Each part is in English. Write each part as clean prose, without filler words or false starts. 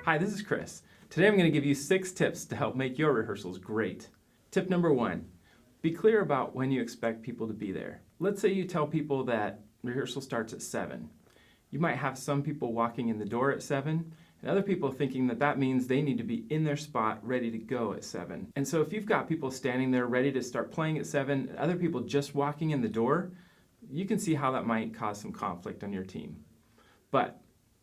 Hi, this is Chris. Today I'm going to give you 6 tips to help make your rehearsals great. Tip number 1, be clear about when you expect people to be there. Let's say you tell people that rehearsal starts at 7. You might have some people walking in the door at 7 and other people thinking that that means they need to be in their spot ready to go at 7. And so if you've got people standing there ready to start playing at 7 and other people just walking in the door, you can see how that might cause some conflict on your team. But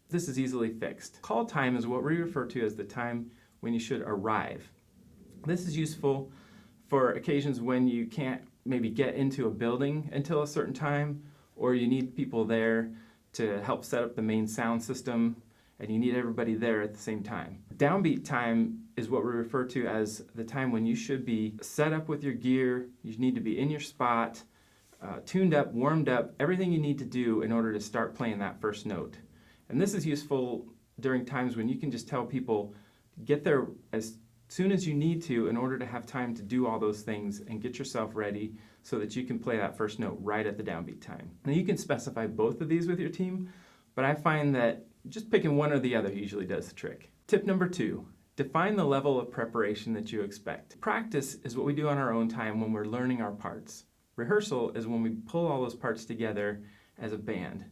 this is easily fixed. Call time is what we refer to as the time when you should arrive. This is useful for occasions when you can't maybe get into a building until a certain time, or you need people there to help set up the main sound system, and you need everybody there at the same time. Downbeat time is what we refer to as the time when you should be set up with your gear, you need to be in your spot, tuned up, warmed up, everything you need to do in order to start playing that first note. And this is useful during times when you can just tell people, get there as soon as you need to in order to have time to do all those things and get yourself ready so that you can play that first note right at the downbeat time. Now you can specify both of these with your team, but I find that just picking one or the other usually does the trick. Tip number 2, define the level of preparation that you expect. Practice is what we do on our own time when we're learning our parts. Rehearsal is when we pull all those parts together as a band.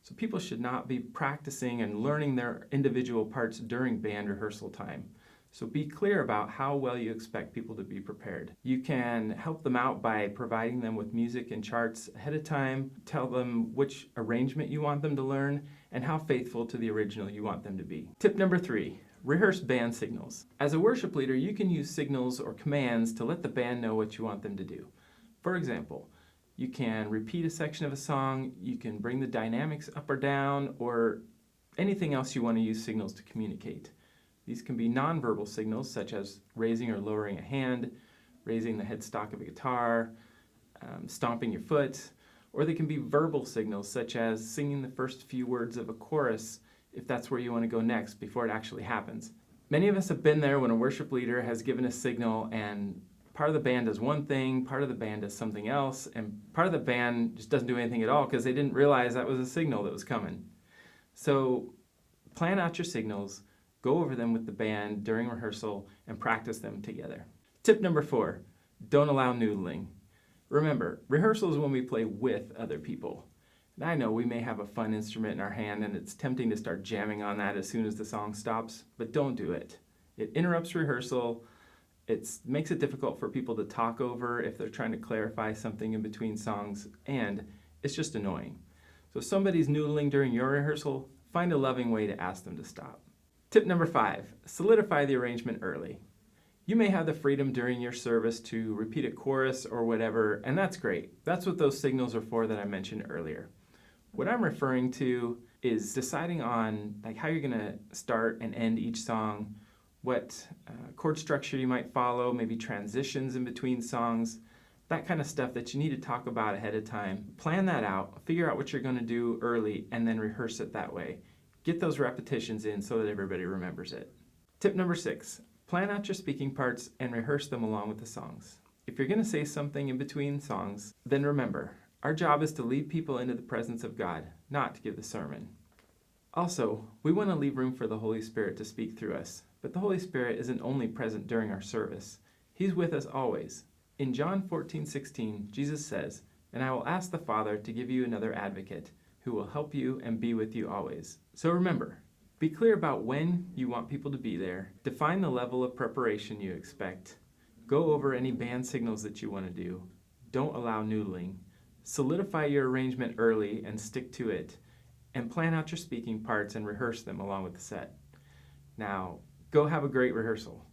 So people should not be practicing and learning their individual parts during band rehearsal time. So be clear about how well you expect people to be prepared. You can help them out by providing them with music and charts ahead of time, tell them which arrangement you want them to learn, and how faithful to the original you want them to be. Tip number 3, rehearse band signals. As a worship leader, you can use signals or commands to let the band know what you want them to do. For example, you can repeat a section of a song, you can bring the dynamics up or down, or anything else you want to use signals to communicate. These can be nonverbal signals such as raising or lowering a hand, raising the headstock of a guitar, stomping your foot, or they can be verbal signals such as singing the first few words of a chorus if that's where you want to go next before it actually happens. Many of us have been there when a worship leader has given a signal and part of the band does one thing, part of the band does something else, and part of the band just doesn't do anything at all because they didn't realize that was a signal that was coming. So plan out your signals, go over them with the band during rehearsal, and practice them together. Tip number 4, don't allow noodling. Remember, rehearsal is when we play with other people. And I know we may have a fun instrument in our hand and it's tempting to start jamming on that as soon as the song stops, but don't do it. It interrupts rehearsal. It makes it difficult for people to talk over if they're trying to clarify something in between songs, and it's just annoying. So if somebody's noodling during your rehearsal, find a loving way to ask them to stop. Tip number 5, solidify the arrangement early. You may have the freedom during your service to repeat a chorus or whatever, and that's great. That's what those signals are for that I mentioned earlier. What I'm referring to is deciding on how you're going to start and end each song, what chord structure you might follow, maybe transitions in between songs, that kind of stuff that you need to talk about ahead of time. Plan that out, figure out what you're going to do early, and then rehearse it that way. Get those repetitions in so that everybody remembers it. Tip number 6, plan out your speaking parts and rehearse them along with the songs. If you're going to say something in between songs, then remember, our job is to lead people into the presence of God, not to give the sermon. Also, we want to leave room for the Holy Spirit to speak through us. But the Holy Spirit isn't only present during our service. He's with us always. In John 14:16, Jesus says, "And I will ask the Father to give you another advocate, who will help you and be with you always." So remember, be clear about when you want people to be there, define the level of preparation you expect, go over any band signals that you want to do, don't allow noodling, solidify your arrangement early and stick to it, and plan out your speaking parts and rehearse them along with the set. Now, go have a great rehearsal.